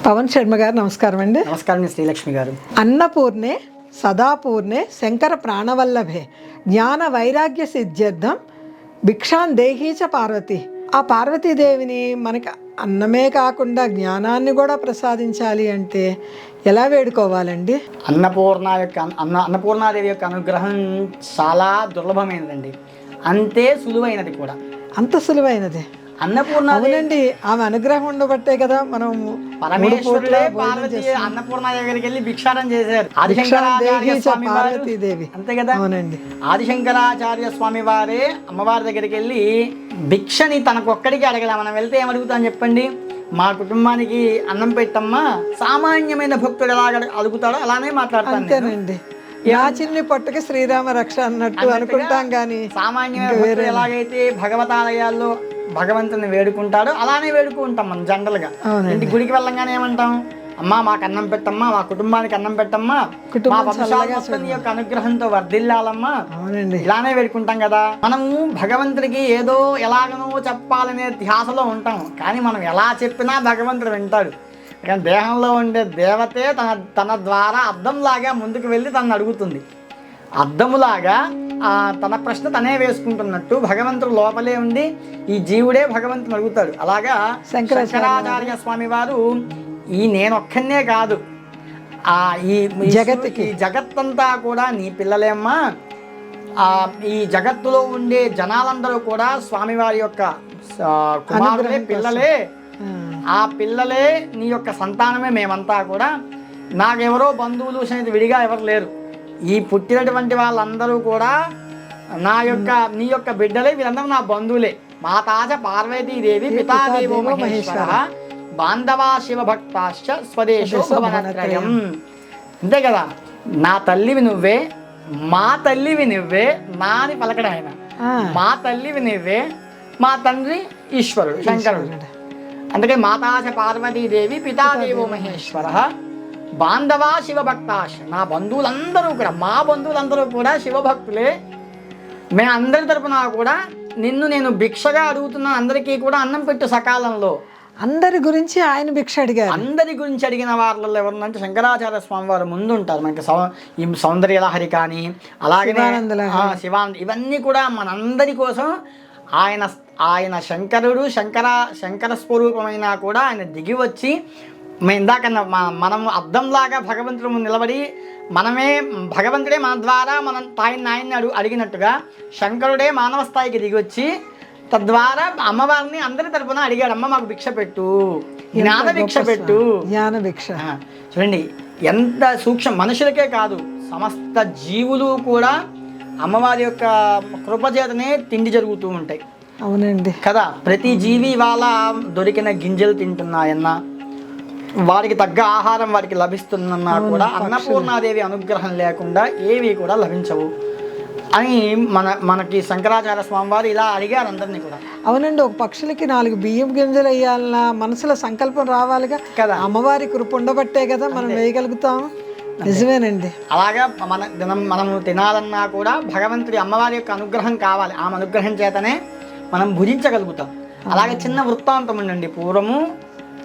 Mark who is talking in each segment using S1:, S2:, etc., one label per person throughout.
S1: పవన్ శర్మ గారు నమస్కారం అండి.
S2: నమస్కారం శ్రీలక్ష్మి గారు.
S1: అన్నపూర్ణే సదాపూర్ణే శంకర ప్రాణవల్లభే జ్ఞాన వైరాగ్య సిద్ధ్యర్థం భిక్షాన్ దేహీచ పార్వతి. ఆ పార్వతీదేవిని మనకి అన్నమే కాకుండా జ్ఞానాన్ని కూడా ప్రసాదించాలి అంటే ఎలా వేడుకోవాలండి?
S2: అన్నపూర్ణాదేవి యొక్క అనుగ్రహం చాలా దుర్లభమైనదండి, అంతే సులువైనది కూడా.
S1: అంత సులువైనది అవునండి. ఆమె అనుగ్రహం ఉండబట్టే కదా మనం
S2: పరమేశ్వరుడే పార్వతీ అన్నపూర్ణాదేవి దగ్గరికి వెళ్ళి భిక్షాటం చేశారు.
S1: పార్వతీదేవి
S2: అంతే కదా.
S1: అవునండి.
S2: ఆదిశంకరాచార్య స్వామి వారే అమ్మవారి దగ్గరికి వెళ్ళి భిక్షని తనకొక్కడికి అడగలే. మనం వెళ్తే ఏమడుగుతాం చెప్పండి? మా కుటుంబానికి అన్నం పెట్టమ్మా. సామాన్యమైన భక్తుడు ఎలా అడుగుతాడో అలానే మాట్లాడతానండి.
S1: నా చిన్ని పట్టుకి శ్రీరామ రక్ష అన్నట్టు అనుకుంటాం కానీ
S2: సామాన్యమైన ఎలాగైతే భగవతాలయాల్లో భగవంతుని వేడుకుంటాడో అలానే వేడుకుంటాం మనం జనరల్గా. ఇంటి గుడికి వెళ్ళంగానే ఏమంటాం? అమ్మా మాకు అన్నం పెట్టమ్మా, మా కుటుంబానికి అన్నం పెట్టమ్మా, మా వంశాల యొక్క అనుగ్రహంతో వర్ధిల్లాలమ్మా, ఇలానే వేడుకుంటాం కదా. మనము భగవంతుడికి ఏదో ఎలాగనో చెప్పాలనే ధ్యాసలో ఉంటాం, కానీ మనం ఎలా చెప్పినా భగవంతుడు వింటాడు. కానీ దేహంలో ఉండే దేవతే తన ద్వారా అద్దంలాగా ముందుకు వెళ్ళి తనను అడుగుతుంది. అద్దములాగా తన ప్రశ్న తనే వేసుకుంటున్నట్టు భగవంతుడు లోపలే ఉండి ఈ జీవుడే భగవంతుని అడుగుతాడు. అలాగా శంకరాచార్య స్వామి వారు నేనొక్కనే కాదు, ఈ జగత్తంతా కూడా నీ పిల్లలేమ్మా, ఈ జగత్తులో ఉండే జనాలందరూ కూడా స్వామివారి యొక్క కుమారులే, పిల్లలే. ఆ పిల్లలే నీ యొక్క సంతానమే మేమంతా కూడా. నాకెవరో బంధువులు స్నేహితులు విడిగా ఎవరు లేరు. ఈ పుట్టినటువంటి వాళ్ళందరూ కూడా నీ యొక్క బిడ్డలే, వీళ్ళందరూ నా బంధువులే. మాతాచ పార్వతీదేవి పితాదేవో మహేశ్వర బాంధవా శివభక్తాశ్చ స్వదేశో భవనత్రయం. అంతే కదా. నా తల్లివి నువ్వే, మా తల్లివి నువ్వే, నా అని పలకడం ఆయన. మా తల్లివి నువ్వే, మా తండ్రి ఈశ్వరుడు శంకరుడు. అందుకే మాతాచ పార్వతీదేవి పితాదేవో మహేశ్వర బాంధవా శివభక్తాశ. నా బంధువులందరూ కూడా, మా బంధువులందరూ కూడా శివభక్తులే. మేము అందరి తరపున కూడా నేను భిక్షగా అడుగుతున్నాను. అందరికీ కూడా అన్నం పెట్టు సకాలంలో.
S1: అందరి గురించి ఆయన భిక్ష అడిగారు.
S2: అందరి గురించి అడిగిన వాళ్ళలో ఎవరినంటే శంకరాచార్య స్వామి వారు ముందు ఉంటారు. మనకి ఈ సౌందర్యలహరి కానీ, అలాగే శివానంద, ఇవన్నీ కూడా మనందరి కోసం ఆయన శంకరుడు, శంకర స్వరూపమైనా కూడా ఆయన దిగి వచ్చి, ఇందాక మనము అద్దంలాగా భగవంతుడు నిలబడి భగవంతుడే మన ద్వారా ఆయన్ని అడిగినట్టుగా శంకరుడే మానవ స్థాయికి దిగి వచ్చి తద్వారా అమ్మవారిని అందరి తరపున అడిగాడు. అమ్మ మాకు భిక్ష పెట్టు, జ్ఞాన భిక్ష పెట్టు.
S1: జ్ఞాన భిక్ష
S2: చూడండి ఎంత సూక్ష్మ. మనుషులకే కాదు, సమస్త జీవులు కూడా అమ్మవారి యొక్క కృపచేతనే తిండి జరుగుతూ ఉంటాయి.
S1: అవునండి
S2: కదా. ప్రతి జీవి వాళ్ళ దొరికిన గింజలు తింటున్నాయన్నా, వారికి తగ్గ ఆహారం వారికి లభిస్తుందన్నా కూడా అన్నపూర్ణాదేవి అనుగ్రహం లేకుండా ఏవి కూడా లభించవు అని మనకి శంకరాచార్య స్వామి వారు ఇలా అడిగారు అందరినీ కూడా.
S1: అవునండి. ఒక పక్షులకి 4 బియ్యం గింజలు వేయాలన్నా మనసులో సంకల్పం రావాలిగా కదా. అమ్మవారి కృప ఉండబట్టే కదా మనం వేయగలుగుతాం. నిజమేనండి.
S2: అలాగా మనము తినాలన్నా కూడా భగవంతుడి అమ్మవారి యొక్క అనుగ్రహం కావాలి. ఆమె అనుగ్రహం చేతనే మనం భుజించగలుగుతాం. అలాగే చిన్న వృత్తాంతం ఉండండి. పూర్వము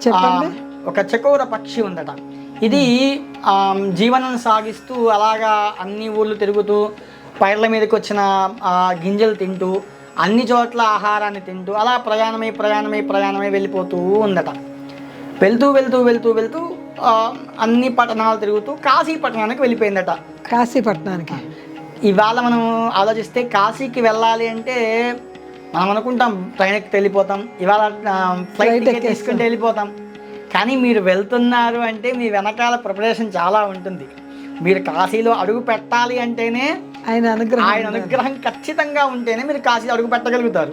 S1: చెప్పండి.
S2: ఒక చకోర పక్షి ఉందట. ఇది జీవనం సాగిస్తూ అలాగా అన్ని ఊళ్ళు తిరుగుతూ పైర్ల మీదకి వచ్చిన గింజలు తింటూ అన్ని చోట్ల ఆహారాన్ని తింటూ అలా ప్రయాణమై వెళ్ళిపోతూ ఉందట. వెళ్తూ అన్ని పట్టణాలు తిరుగుతూ కాశీ పట్టణానికి వెళ్ళిపోయిందట.
S1: కాశీపట్నానికి
S2: ఇవాళ మనం ఆలోచిస్తే కాశీకి వెళ్ళాలి అంటే మనం అనుకుంటాం ట్రైన్కి వెళ్ళిపోతాం, ఇవాళ ఫ్లైట్ తీసుకుంటే వెళ్ళిపోతాం. కానీ మీరు వెళ్తున్నారు అంటే మీ వెనకాల ప్రిపరేషన్ చాలా ఉంటుంది. మీరు కాశీలో అడుగు పెట్టాలి అంటేనే ఆయన అనుగ్రహం ఖచ్చితంగా ఉంటేనే మీరు కాశీలో అడుగు పెట్టగలుగుతారు.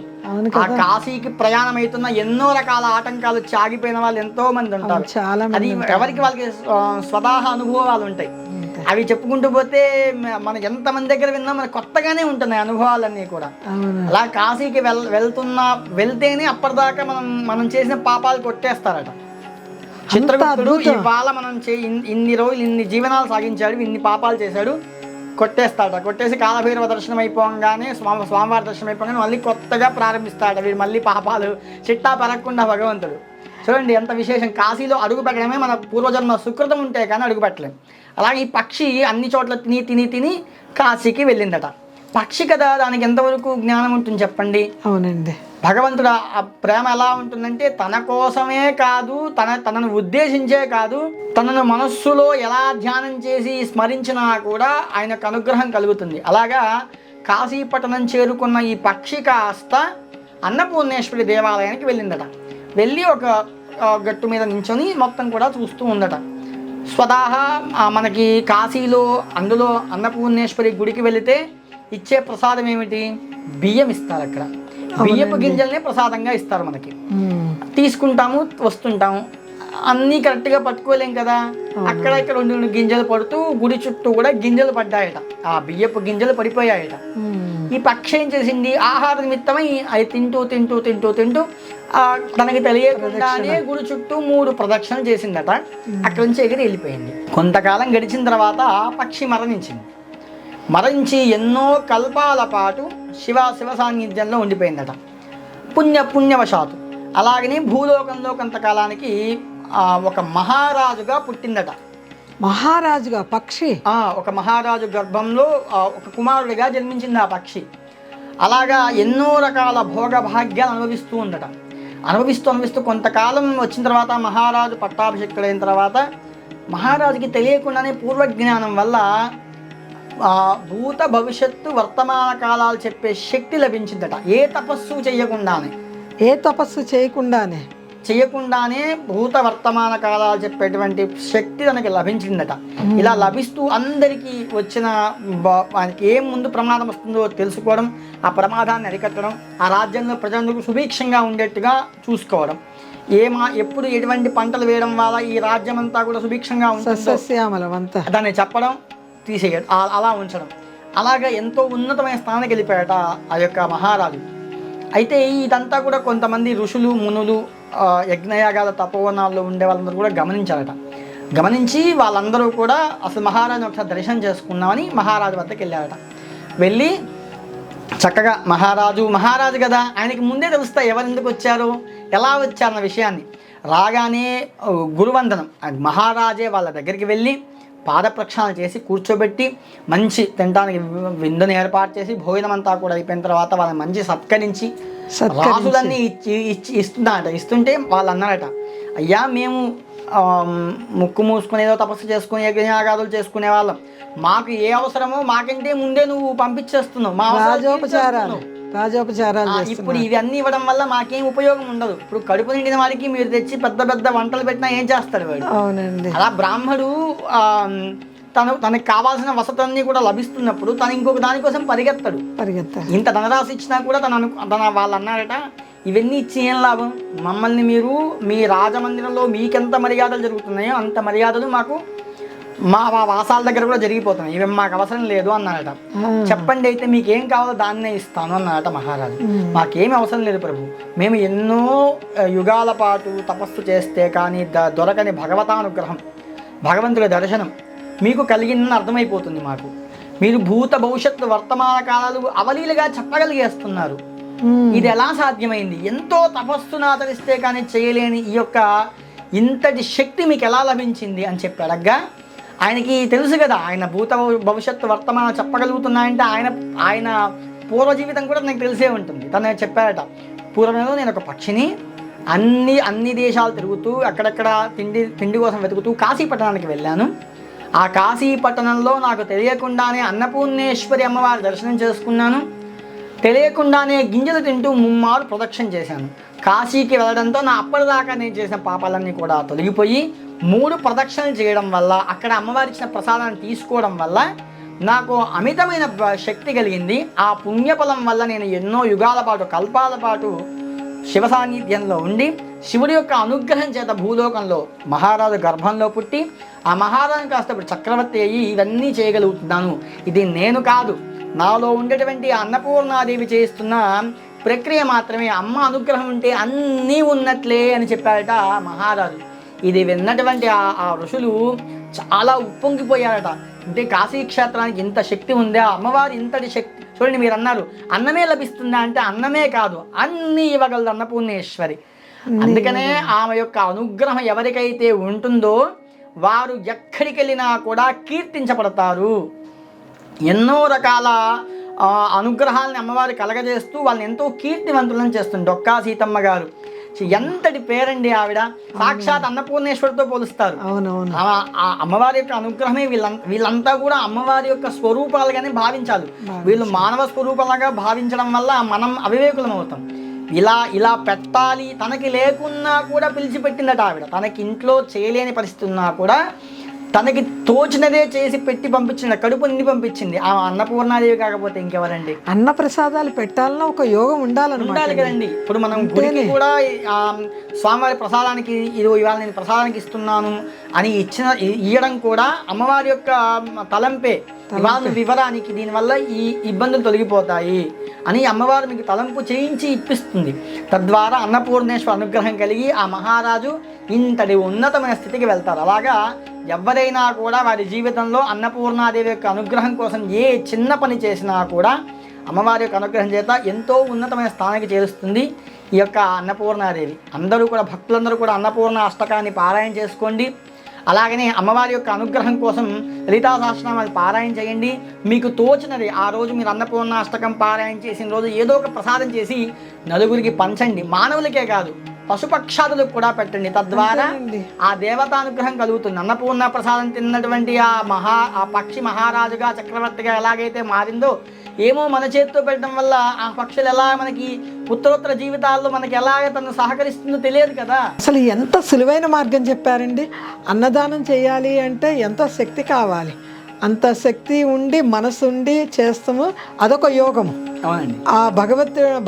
S2: ఆ కాశీకి ప్రయాణం అవుతున్న ఎన్నో రకాల ఆటంకాలు వచ్చి ఆగిపోయిన వాళ్ళు ఎంతో మంది ఉంటారు. అది ఎవరికి వాళ్ళకి స్వతహా అనుభవాలు ఉంటాయి. అవి చెప్పుకుంటూ పోతే మనం ఎంతమంది దగ్గర విన్నా మనకు కొత్తగానే ఉంటున్నాయి అనుభవాలన్నీ కూడా. అలా కాశీకి వెళ్తేనే అప్పటిదాకా మనం చేసిన పాపాలు కొట్టేస్తారట. చిత్రగుప్తుడు ఇవాళ మనం ఇన్ని రోజులు ఇన్ని జీవనాలు సాగించాడు, ఇన్ని పాపాలు చేశాడు, కొట్టేసి కాలభైరవ దర్శనం అయిపోగానే స్వామివారి దర్శనం అయిపోగానే మళ్ళీ కొత్తగా ప్రారంభిస్తాడు. వీడు మళ్ళీ పాపాలు చిట్టా పెరగకుండా భగవంతుడు. చూడండి ఎంత విశేషం. కాశీలో అడుగు పెట్టడమే మన పూర్వజన్మ సుకృతం ఉంటే కానీ అడుగు పెట్టలేం. అలాగే ఈ పక్షి అన్ని చోట్ల తిని తిని తిని కాశీకి వెళ్ళిందట. పక్షి కదా, దానికి ఎంతవరకు జ్ఞానం ఉంటుంది చెప్పండి.
S1: అవునండి.
S2: భగవంతుడు ఆ ప్రేమ ఎలా ఉంటుందంటే తన కోసమే కాదు, తనను ఉద్దేశించే కాదు, తనను మనస్సులో ఎలా ధ్యానం చేసి స్మరించినా కూడా ఆయనకు అనుగ్రహం కలుగుతుంది. అలాగా కాశీపట్టణం చేరుకున్న ఈ పక్షి కాస్త అన్నపూర్ణేశ్వరి దేవాలయానికి వెళ్ళిందట. వెళ్ళి ఒక గట్టు మీద నించొని మొత్తం కూడా చూస్తూ ఉందట. స్వతహా మనకి కాశీలో అందులో అన్నపూర్ణేశ్వరి గుడికి వెళితే ఇచ్చే ప్రసాదం ఏమిటి? బియ్యం ఇస్తారు. అక్కడ బియ్యపు గింజలనే ప్రసాదంగా ఇస్తారు మనకి. తీసుకుంటాము, వస్తుంటాము, అన్నీ కరెక్ట్గా పట్టుకోలేం కదా. అక్కడ ఇక్కడ 2 గింజలు పడుతూ గుడి చుట్టూ కూడా గింజలు పడ్డాయట. ఆ బియ్యపు గింజలు పడిపోయాయట. ఈ పక్షి ఏం చేసింది? ఆహార నిమిత్తమై అది తింటూ తింటూ తింటూ తింటూ తనకి తెలియకుండానే గుడి చుట్టూ 3 ప్రదక్షిణలు చేసిందట. అక్కడి నుంచి ఎగిరి వెళ్ళిపోయింది. కొంతకాలం గడిచిన తర్వాత పక్షి మరణించి ఎన్నో కల్పాల పాటు శివ సాన్నిధ్యంలో ఉండిపోయిందట. పుణ్యవశాతు. అలాగనే భూలోకంలో కొంతకాలానికి ఒక మహారాజుగా పుట్టిందట.
S1: మహారాజుగా పక్షి?
S2: ఒక మహారాజు గర్భంలో ఒక కుమారుడిగా జన్మించింది ఆ పక్షి. అలాగా ఎన్నో రకాల భోగభాగ్యాలు అనుభవిస్తూ కొంతకాలం వచ్చిన తర్వాత మహారాజు పట్టాభిషిక్తుడైన తర్వాత మహారాజుకి తెలియకుండానే పూర్వజ్ఞానం వల్ల భూత భవిష్యత్తు వర్తమాన కాలాలు చెప్పే శక్తి లభించిందట. ఏ తపస్సు చేయకుండానే భూత వర్తమాన కాలాలు చెప్పేటువంటి శక్తి తనకి లభించిందట. ఇలా లభిస్తూ అందరికీ వచ్చిన ఆయనకి ఏం ముందు ప్రమాదం వస్తుందో తెలుసుకోవడం, ఆ ప్రమాదాన్ని అరికట్టడం, ఆ రాజ్యంలో ప్రజలకు సుభిక్షంగా ఉండేట్టుగా చూసుకోవడం, ఎప్పుడు ఎటువంటి పంటలు వేయడం వల్ల ఈ రాజ్యం అంతా కూడా సుభిక్షంగా ఉంటుందో దాన్ని చెప్పడం, తీసేయడం, అలా ఉంచడం. అలాగా ఎంతో ఉన్నతమైన స్థానానికి వెళ్ళిపోయాట ఆ యొక్క మహారాజు. అయితే ఇదంతా కూడా కొంతమంది ఋషులు, మునులు, యజ్ఞయాగాల తపోవనాల్లో ఉండే వాళ్ళందరూ కూడా గమనించి వాళ్ళందరూ కూడా అసలు మహారాజుని ఒకసారి దర్శనం చేసుకున్నామని మహారాజు వద్దకు వెళ్ళారట. వెళ్ళి చక్కగా మహారాజు కదా, ఆయనకి ముందే తెలుస్తాయి ఎవరు ఎందుకు వచ్చారు, ఎలా వచ్చారన్న విషయాన్ని. రాగానే గురువందనం, మహారాజే వాళ్ళ దగ్గరికి వెళ్ళి పాద ప్రక్షాళన చేసి కూర్చోబెట్టి మంచి తినడానికి విందుని ఏర్పాటు చేసి భోజనం అంతా కూడా అయిపోయిన తర్వాత వాళ్ళని మంచి సత్కరించి రాసులన్నీ ఇస్తుంటే వాళ్ళు అన్నారట, అయ్యా మేము ముక్కు మూసుకునేదో తపస్సు చేసుకుని యజ్ఞయాగాదులు చేసుకునే వాళ్ళం, మాకు ఏ అవసరమో మాకంటే ముందే నువ్వు పంపించేస్తున్నావు, మా
S1: రాజోపచారాలు.
S2: ఇప్పుడు ఇవన్నీ ఇవ్వడం వల్ల మాకేం ఉపయోగం ఉండదు. ఇప్పుడు కడుపు నిండిన వారికి మీరు తెచ్చి పెద్ద వంటలు పెట్టినా ఏం చేస్తాడు వాడు?
S1: అవునండి.
S2: అలా బ్రాహ్మడు తనకి కావాల్సిన వసతులన్నీ కూడా లభిస్తున్నప్పుడు తను ఇంకొక దానికోసం పరిగెత్తాడు. ఇంత ధనరాశి ఇచ్చినా కూడా వాళ్ళు అన్నారట, ఇవన్నీ ఇచ్చి ఏం లాభం, మమ్మల్ని మీరు మీ రాజమందిరంలో మీకెంత మర్యాదలు జరుగుతున్నాయో అంత మర్యాదలు మాకు మా వాసాల దగ్గర కూడా జరిగిపోతున్నాయి, ఇవి మాకు అవసరం లేదు అన్నారట. చెప్పండి అయితే మీకేం కావాలో దాన్నే ఇస్తాను అన్నారట మహారాజు. మాకేమి అవసరం లేదు ప్రభు, మేము ఎన్నో యుగాల పాటు తపస్సు చేస్తే కానీ దొరకని భగవతానుగ్రహం, భగవంతుడి దర్శనం మీకు కలిగిందని అర్థమైపోతుంది మాకు. మీరు భూత భవిష్యత్తు వర్తమాన కాలాలు అవలీలుగా చెప్పగలిగేస్తున్నారు, ఇది ఎలా సాధ్యమైంది? ఎంతో తపస్సును ఆచరిస్తే కానీ చేయలేని ఈ యొక్క ఇంతటి శక్తి మీకు ఎలా లభించింది అని చెప్పి అడగ్గా, ఆయనకి తెలుసు కదా ఆయన భూత భవిష్యత్తు వర్తమానం చెప్పగలుగుతున్నాయంటే ఆయన పూర్వ జీవితం కూడా నాకు తెలిసే ఉంటుంది. తను చెప్పారట, పూర్వంలో నేను ఒక పక్షిని అన్ని దేశాలు తిరుగుతూ అక్కడక్కడ తిండి కోసం వెతుకుతూ కాశీపట్టణానికి వెళ్ళాను. ఆ కాశీపట్టణంలో నాకు తెలియకుండానే అన్నపూర్ణేశ్వరి అమ్మవారి దర్శనం చేసుకున్నాను, తెలియకుండానే గింజలు తింటూ 3 మారు ప్రదక్షిణ చేశాను. కాశీకి వెళ్ళడంతో నా అప్పటిదాకా నేను చేసిన పాపాలన్నీ కూడా తొలగిపోయి 3 ప్రదక్షిణలు చేయడం వల్ల, అక్కడ అమ్మవారి ఇచ్చిన ప్రసాదాన్ని తీసుకోవడం వల్ల నాకు అమితమైన శక్తి కలిగింది. ఆ పుణ్యఫలం వల్ల నేను ఎన్నో యుగాల పాటు, కల్పాల పాటు శివ సాన్నిధ్యంలో ఉండి శివుడి యొక్క అనుగ్రహం చేత భూలోకంలో మహారాజు గర్భంలో పుట్టి ఆ మహారాజు కాస్త ఇప్పుడు చక్రవర్తి అయ్యి ఇవన్నీ చేయగలుగుతున్నాను. ఇది నేను కాదు, నాలో ఉండేటువంటి అన్నపూర్ణాదేవి చేస్తున్న ప్రక్రియ మాత్రమే, అమ్మ అనుగ్రహం ఉంటే అన్నీ ఉన్నట్లే అని చెప్పారట మహారాజు. ఇది విన్నటువంటి ఆ ఋషులు చాలా ఉప్పొంగిపోయారట. అంటే కాశీ క్షేత్రానికి ఇంత శక్తి ఉందా, అమ్మవారు ఇంతటి శక్తి. చూడండి, మీరు అన్నారు అన్నమే లభిస్తుందా అంటే అన్నమే కాదు, అన్నీ ఇవ్వగలదు అన్నపూర్ణేశ్వరి. అందుకనే ఆమె యొక్క అనుగ్రహం ఎవరికైతే ఉంటుందో వారు ఎక్కడికి వెళ్ళినా కూడా కీర్తించబడతారు. ఎన్నో రకాల అనుగ్రహాలని అమ్మవారు కలగజేస్తూ వాళ్ళని ఎంతో కీర్తివంతులను చేస్తుంది. డొక్కా సీతమ్మ గారు ఎంతటి పేరండి ఆవిడ, సాక్షాత్ అన్నపూర్ణేశ్వరితో పోలుస్తారు. ఆ అమ్మవారి యొక్క అనుగ్రహమే వీళ్ళంతా కూడా అమ్మవారి యొక్క స్వరూపాలుగానే భావించాలి. వీళ్ళు మానవ స్వరూపాలుగా భావించడం వల్ల మనం అవివేకులం అవుతాం. ఇలా పెట్టాలి, తనకి లేకున్నా కూడా పిలిచిపెట్టిందట ఆవిడ. తనకి ఇంట్లో చేయలేని పరిస్థితి ఉన్నా కూడా తనకి తోచినదే చేసి పెట్టి పంపించింది, కడుపు నిండి పంపించింది. ఆ అన్నపూర్ణాదేవి కాకపోతే ఇంకెవరండి?
S1: అన్న ప్రసాదాలు పెట్టాలన్నా ఒక యోగం ఉండాలి
S2: కదండి. ఇప్పుడు మనం గుడికి కూడా స్వామివారి ప్రసాదానికి ఇవాళ నేను ప్రసాదానికి ఇస్తున్నాను అని ఇవ్వడం కూడా అమ్మవారి యొక్క తలంపే. ఇవాళ వివరానికి దీనివల్ల ఈ ఇబ్బందులు తొలగిపోతాయి అని అమ్మవారు మీకు తలంపు చేయించి ఇప్పిస్తుంది. తద్వారా అన్నపూర్ణేశ్వర అనుగ్రహం కలిగి ఆ మహారాజు ఇంతటి ఉన్నతమైన స్థితికి వెళ్తారు. అలాగా ఎవరైనా కూడా వారి జీవితంలో అన్నపూర్ణాదేవి యొక్క అనుగ్రహం కోసం ఏ చిన్న పని చేసినా కూడా అమ్మవారి యొక్క అనుగ్రహం చేత ఎంతో ఉన్నతమైన స్థానానికి చేరుస్తుంది ఈ యొక్క అన్నపూర్ణాదేవి. అందరూ కూడా భక్తులందరూ కూడా అన్నపూర్ణ అష్టకాన్ని పారాయణ చేసుకోండి. అలాగనే అమ్మవారి యొక్క అనుగ్రహం కోసం లలితా సహస్రనామాలు పారాయణ చేయండి. మీకు తోచినది ఆ రోజు మీరు అన్నపూర్ణ అష్టకం పారాయణ చేసిన రోజు ఏదో ఒక ప్రసాదం చేసి నలుగురికి పంచండి. మానవులకే కాదు, పశుపక్షాదులకు కూడా పెట్టండి. తద్వారా ఆ దేవతానుగ్రహం కలుగుతుంది. అన్నపూర్ణ ప్రసాదం తిన్నటువంటి ఆ పక్షి మహారాజుగా చక్రవర్తిగా ఎలాగైతే మారిందో, ఏమో మన చేతితో పెట్టడం వల్ల ఆ పక్షులు ఎలా మనకి ఉత్తరోత్తర జీవితాల్లో మనకి ఎలాగ తను సహకరిస్తుందో తెలియదు కదా.
S1: అసలు ఎంత సులువైన మార్గం చెప్పారండి. అన్నదానం చేయాలి అంటే ఎంతో శక్తి కావాలి. అంత శక్తి ఉండి మనసు ఉండి చేస్తాము, అదొక యోగము. ఆ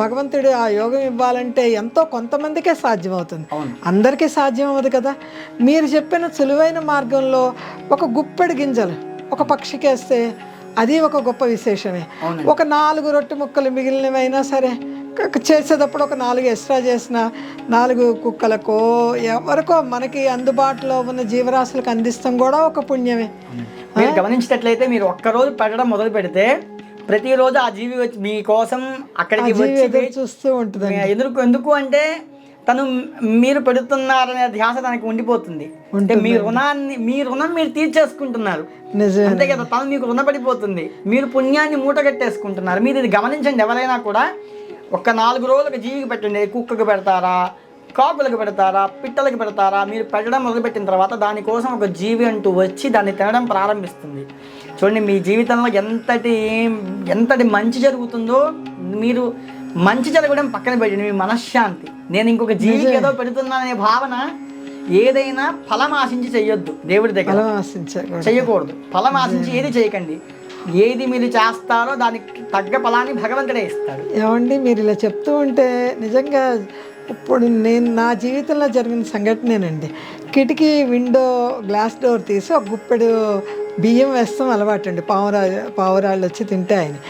S1: భగవంతుడు ఆ యోగం ఇవ్వాలంటే ఎంతో కొంతమందికే సాధ్యమవుతుంది, అందరికీ సాధ్యం అవ్వదు కదా. మీరు చెప్పిన సులువైన మార్గంలో ఒక గుప్పెడు గింజలు ఒక పక్షికేస్తే అది ఒక గొప్ప విశేషమే. ఒక 4 రొట్టె ముక్కలు మిగిలినవైనా సరే చేసేటప్పుడు ఒక 4 ఎక్స్ట్రా చేసిన 4 కుక్కలకో ఎవరికో మనకి అందుబాటులో ఉన్న జీవరాశులకు అందిస్తాం కూడా ఒక పుణ్యమే.
S2: మీరు గమనించినట్లయితే మీరు ఒక్కరోజు పెట్టడం మొదలు పెడితే ప్రతిరోజు ఆ జీవి వచ్చి మీకోసం అక్కడికి వచ్చి
S1: చూస్తూ ఉంటుంది.
S2: ఎందుకు అంటే తను మీరు పెడుతున్నారనే ధ్యాస తనకి ఉండిపోతుంది. అంటే మీ రుణం మీరు తీర్చేసుకుంటున్నారు, అంతే కదా. తను మీకు రుణపడిపోతుంది, మీరు పుణ్యాన్ని మూట కట్టేసుకుంటున్నారు. మీరు ఇది గమనించండి. ఎవరైనా కూడా ఒక 4 రోజులకు జీవికి పెట్టండి. కుక్కకు పెడతారా, కాకులకు పెడతారా, పిట్టలకు పెడతారా? మీరు పెట్టడం మొదలుపెట్టిన తర్వాత దానికోసం ఒక జీవి అంటూ వచ్చి దాన్ని తినడం ప్రారంభిస్తుంది. చూడండి, మీ జీవితంలో ఎంతటి మంచి జరుగుతుందో. మీరు మంచి జరగడం పక్కన పెట్టండి, మీ మనశ్శాంతి. నేను ఇంకొక జీవికి ఏదో పెడుతున్నాననే భావన, ఏదైనా ఫలం ఆశించి చెయ్యొద్దు. దేవుడి దగ్గర చెయ్యకూడదు. ఫలం ఆశించి ఏది చేయకండి. ఏది మీరు చేస్తారో దానికి తగ్గ ఫలాన్ని భగవంతుడే ఇస్తాడు.
S1: ఏమండి, మీరు ఇలా చెప్తూ ఉంటే నిజంగా ఇప్పుడు నా జీవితంలో జరిగిన సంఘటనేనండి. కిటికీ విండో గ్లాస్ డోర్ తీసి ఒక గుప్పెడు బియ్యం వేస్తాం అలవాటు అండి. పావురాళ్ళు వచ్చి తింటాయని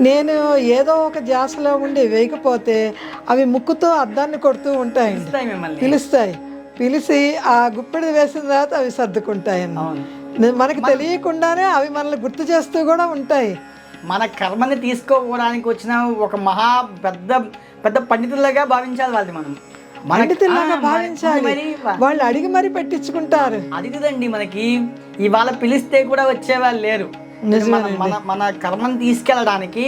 S1: నేను ఏదో ఒక ధ్యాసలో ఉండి వేయకపోతే అవి ముక్కుతో అద్దాన్ని కొడుతూ ఉంటాయండి, పిలిచి ఆ గుప్పెడు వేసిన తర్వాత అవి సర్దుకుంటాయండి. మనకి తెలియకుండానే అవి మనల్ని గుర్తు చేస్తూ కూడా ఉంటాయి.
S2: మన కర్మని తీసుకోవడానికి వచ్చిన ఒక మహా పెద్ద పండితులుగా భావించాలి వాళ్ళని. మనం
S1: పండితుల్లాగా భావించాలి. వాళ్ళు అడిగి మరీ పెట్టించుకుంటారు.
S2: అది కదండి, మనకి ఇవాళ పిలిస్తే కూడా వచ్చేవాళ్ళు లేరు. మన కర్మను తీసుకెళ్ళడానికి,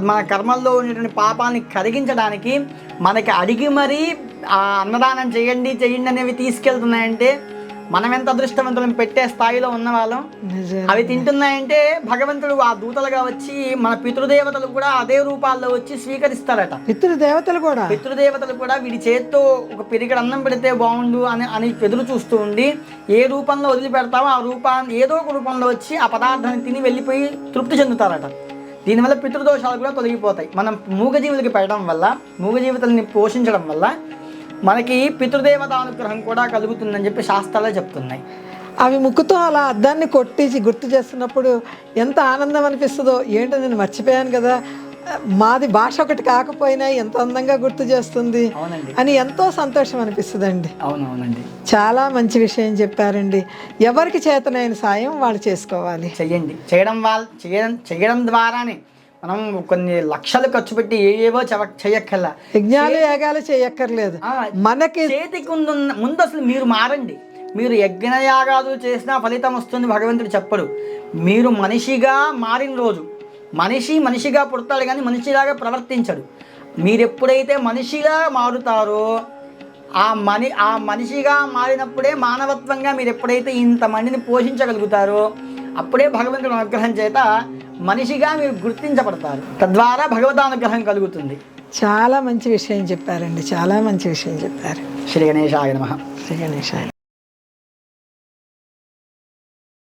S2: మన కర్మల్లో ఉన్నటువంటి పాపాన్ని కరిగించడానికి మనకి అడిగి మరీ అన్నదానం చేయండి అనేవి తీసుకెళ్తున్నాయంటే మనం ఎంత అదృష్టవంతులను. పెట్టే స్థాయిలో ఉన్న వాళ్ళం. అవి తింటున్నాయంటే భగవంతుడు ఆ దూతలుగా వచ్చి మన పితృదేవతలు కూడా అదే రూపాల్లో వచ్చి స్వీకరిస్తారట. పితృదేవతలు కూడా వీడి చేత్తో ఒక పిరిగడ అన్నం పెడితే బాగుండు అని ఎదురు చూస్తూ ఉండి ఏ రూపంలో వదిలిపెడతామో ఆ రూపాన్ని ఏదో ఒక రూపంలో వచ్చి ఆ పదార్థాన్ని తిని వెళ్ళిపోయి తృప్తి చెందుతారట. దీనివల్ల పితృదోషాలు కూడా తొలగిపోతాయి. మనం మూగజీవులకి పెట్టడం వల్ల, మూగజీవితల్ని పోషించడం వల్ల మనకి పితృదేవత అనుగ్రహం కూడా కలుగుతుందని చెప్పి శాస్త్రాలే చెప్తున్నాయి.
S1: అవి ముక్కుతో అలా అద్దాన్ని కొట్టేసి గుర్తు చేస్తున్నప్పుడు ఎంత ఆనందం అనిపిస్తుందో. ఏంటో నేను మర్చిపోయాను కదా, మాది భాష ఒకటి కాకపోయినా ఎంత అందంగా గుర్తు చేస్తుంది అని ఎంతో సంతోషం అనిపిస్తుందండి.
S2: అవునవునండి,
S1: చాలా మంచి విషయం చెప్పారండి. ఎవరికి చేతనైన సాయం వాళ్ళు చేసుకోవాలి.
S2: చేయడం ద్వారానే మనం కొన్ని లక్షలు ఖర్చు పెట్టి ఏవో చెయ్యక్కర్లా.
S1: యజ్ఞాలు యాగాలు చేయక్కర్లేదు. మనకి
S2: చేతికి ముందు అసలు మీరు మారండి. మీరు యజ్ఞయాగాలు చేసినా ఫలితం వస్తుంది భగవంతుడు చెప్పడు. మీరు మనిషిగా మారిన రోజు, మనిషిగా పుడతాడు కానీ మనిషిలాగా ప్రవర్తించడు. మీరు ఎప్పుడైతే మనిషిగా మారుతారో ఆ మనిషిగా మారినప్పుడే మానవత్వంగా మీరు ఎప్పుడైతే ఇంతమందిని పోషించగలుగుతారో అప్పుడే భగవంతుడి అనుగ్రహం చేత మనిషిగా మీరు గుర్తించబడతారు. తద్వారా భగవదానుగ్రహం కలుగుతుంది.
S1: చాలా మంచి విషయం చెప్పారండి, చాలా మంచి విషయం చెప్పారు.
S2: శ్రీ గణేశాయ నమః.
S1: శ్రీ గణేశాయ.